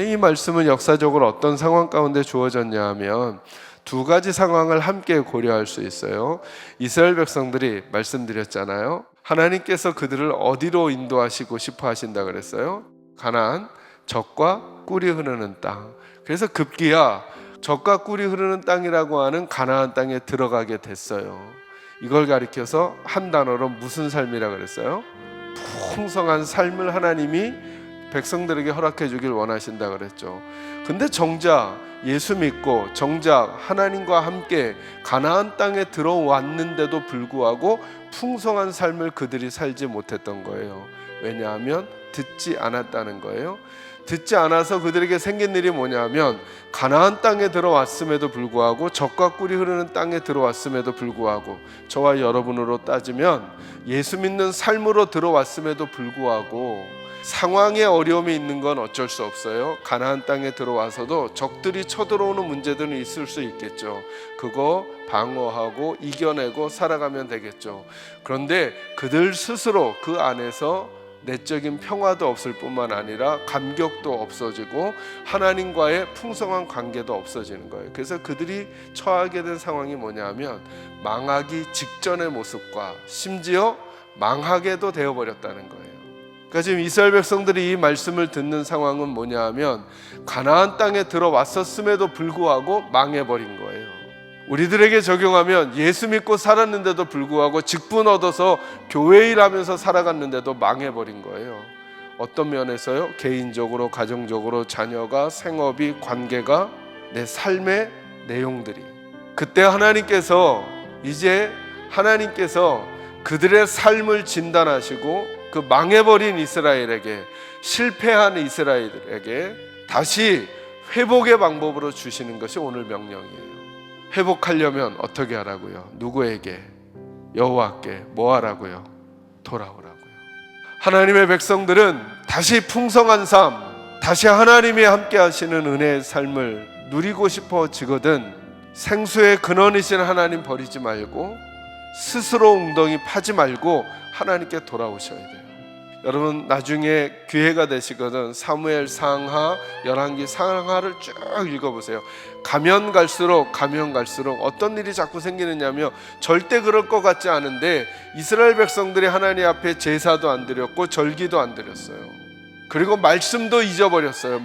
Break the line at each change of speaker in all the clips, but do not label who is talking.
이 말씀은 역사적으로 어떤 상황 가운데 주어졌냐 하면 두 가지 상황을 함께 고려할 수 있어요. 이스라엘 백성들이 말씀드렸잖아요. 하나님께서 그들을 어디로 인도하시고 싶어 하신다 그랬어요? 가나안, 젖과 꿀이 흐르는 땅. 그래서 급기야 젖과 꿀이 흐르는 땅이라고 하는 가나안 땅에 들어가게 됐어요. 이걸 가리켜서 한 단어로 무슨 삶이라 그랬어요? 풍성한 삶을 하나님이 백성들에게 허락해 주길 원하신다 그랬죠. 근데 정작 예수 믿고 정작 하나님과 함께 가나안 땅에 들어왔는데도 불구하고 풍성한 삶을 그들이 살지 못했던 거예요. 왜냐하면 듣지 않았다는 거예요. 듣지 않아서 그들에게 생긴 일이 뭐냐면 가나안 땅에 들어왔음에도 불구하고 젖과 꿀이 흐르는 땅에 들어왔음에도 불구하고 저와 여러분으로 따지면 예수 믿는 삶으로 들어왔음에도 불구하고 상황에 어려움이 있는 건 어쩔 수 없어요. 가나안 땅에 들어와서도 적들이 쳐들어오는 문제들은 있을 수 있겠죠. 그거 방어하고 이겨내고 살아가면 되겠죠. 그런데 그들 스스로 그 안에서 내적인 평화도 없을 뿐만 아니라 감격도 없어지고 하나님과의 풍성한 관계도 없어지는 거예요. 그래서 그들이 처하게 된 상황이 뭐냐면 망하기 직전의 모습과 심지어 망하게도 되어버렸다는 거예요. 그러니까 지금 이스라엘 백성들이 이 말씀을 듣는 상황은 뭐냐 하면 가나안 땅에 들어왔었음에도 불구하고 망해버린 거예요. 우리들에게 적용하면 예수 믿고 살았는데도 불구하고 직분 얻어서 교회 일하면서 살아갔는데도 망해버린 거예요. 어떤 면에서요? 개인적으로, 가정적으로, 자녀가, 생업이, 관계가, 내 삶의 내용들이. 그때 하나님께서 그들의 삶을 진단하시고 그 망해버린 이스라엘에게, 실패한 이스라엘에게 다시 회복의 방법으로 주시는 것이 오늘 명령이에요. 회복하려면 어떻게 하라고요? 누구에게? 여호와께. 뭐 하라고요? 돌아오라고요. 하나님의 백성들은 다시 풍성한 삶, 다시 하나님이 함께 하시는 은혜의 삶을 누리고 싶어지거든 생수의 근원이신 하나님 버리지 말고 스스로 웅덩이 파지 말고 하나님께 돌아오셔야 돼요. 여러분 나중에 기회가 되시거든 사무엘 상하, 열왕기 상하를 쭉 읽어보세요. 가면 갈수록 어떤 일이 자꾸 생기느냐면 절대 그럴 것 같지 않은데 이스라엘 백성들이 하나님 앞에 제사도 안 드렸고 절기도 안 드렸어요. 그리고 말씀도 잊어버렸어요.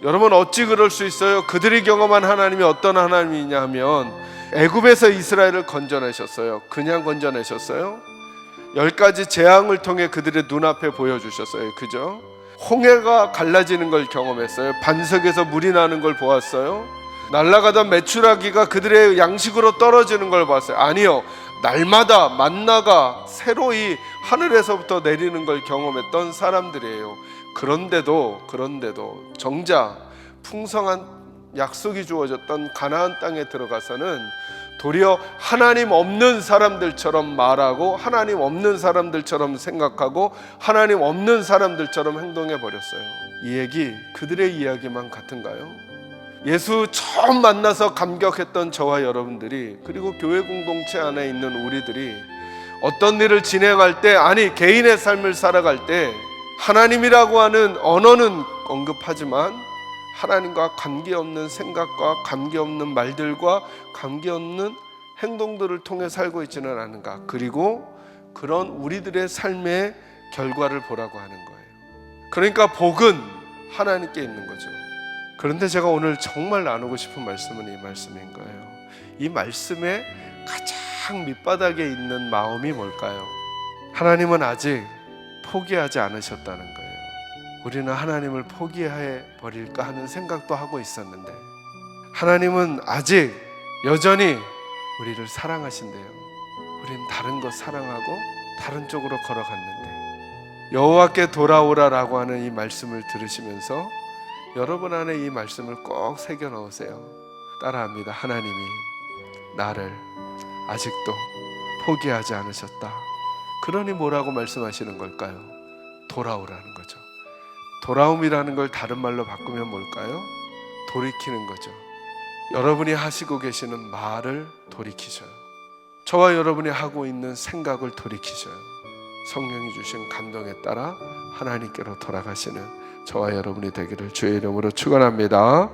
여러분 어찌 그럴 수 있어요? 그들이 경험한 하나님이 어떤 하나님이냐 하면 애굽에서 이스라엘을 건져내셨어요. 그냥 건져내셨어요? 10가지 재앙을 통해 그들의 눈앞에 보여주셨어요. 그죠? 홍해가 갈라지는 걸 경험했어요. 반석에서 물이 나는 걸 보았어요. 날아가던 메추라기가 그들의 양식으로 떨어지는 걸 봤어요. 아니요, 날마다 만나가 새로이 하늘에서부터 내리는 걸 경험했던 사람들이에요. 그런데도 정작 풍성한 약속이 주어졌던 가나안 땅에 들어가서는 도리어 하나님 없는 사람들처럼 말하고 하나님 없는 사람들처럼 생각하고 하나님 없는 사람들처럼 행동해 버렸어요. 이 얘기 그들의 이야기만 같은가요? 예수 처음 만나서 감격했던 저와 여러분들이, 그리고 교회 공동체 안에 있는 우리들이 어떤 일을 진행할 때, 아니 개인의 삶을 살아갈 때 하나님이라고 하는 언어는 언급하지만 하나님과 관계없는 생각과 관계없는 말들과 관계없는 행동들을 통해 살고 있지는 않은가. 그리고 그런 우리들의 삶의 결과를 보라고 하는 거예요. 그러니까 복은 하나님께 있는 거죠. 그런데 제가 오늘 정말 나누고 싶은 말씀은 이 말씀인 거예요. 이 말씀의 가장 밑바닥에 있는 마음이 뭘까요? 하나님은 아직 포기하지 않으셨다는 거예요. 우리는 하나님을 포기해 버릴까 하는 생각도 하고 있었는데 하나님은 아직 여전히 우리를 사랑하신대요. 우린 다른 것 사랑하고 다른 쪽으로 걸어갔는데 여호와께 돌아오라라고 하는 이 말씀을 들으시면서 여러분 안에 이 말씀을 꼭 새겨 넣으세요. 따라합니다. 하나님이 나를 아직도 포기하지 않으셨다. 그러니 뭐라고 말씀하시는 걸까요? 돌아오라는 거죠. 돌아옴이라는 걸 다른 말로 바꾸면 뭘까요? 돌이키는 거죠. 여러분이 하시고 계시는 말을 돌이키셔요. 저와 여러분이 하고 있는 생각을 돌이키셔요. 성령이 주신 감동에 따라 하나님께로 돌아가시는 저와 여러분이 되기를 주의 이름으로 축원합니다.